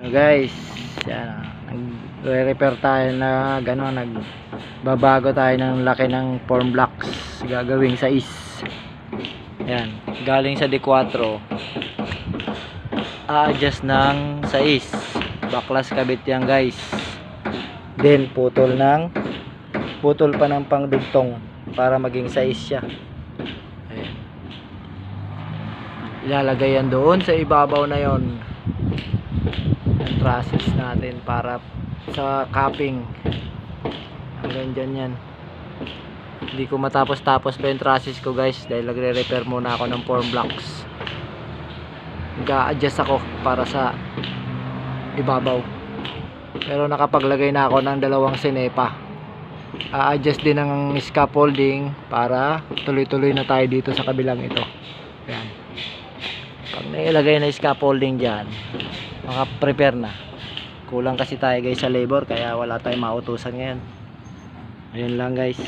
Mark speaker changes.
Speaker 1: Guys, yan, nagre-repair tayo na gano'n, nagbabago tayo ng laki ng form blocks gagawing size. Yan, galing sa D4 a-adjust ng size, baklas kabit yan guys, then putol pa ng pangdugtong para maging size siya. Ayan, ilalagay yan doon sa ibabaw na yon ang trusses natin para sa capping. Hanggang dyan yan. Hindi ko matapos-tapos pa yung trusses ko guys dahil nagre-repair muna ako ng form blocks. Nag-a-adjust ako para sa ibabaw, pero nakapaglagay na ako ng dalawang sinepa. A-adjust din ng scaffolding para tuloy-tuloy na tayo dito sa kabilang ito. Ayan. Pag nailagay na scaffolding dyan, maka-prepare na. Kulang kasi tayo guys sa labor kaya wala tayong mautusan ngayon. Ayun lang guys.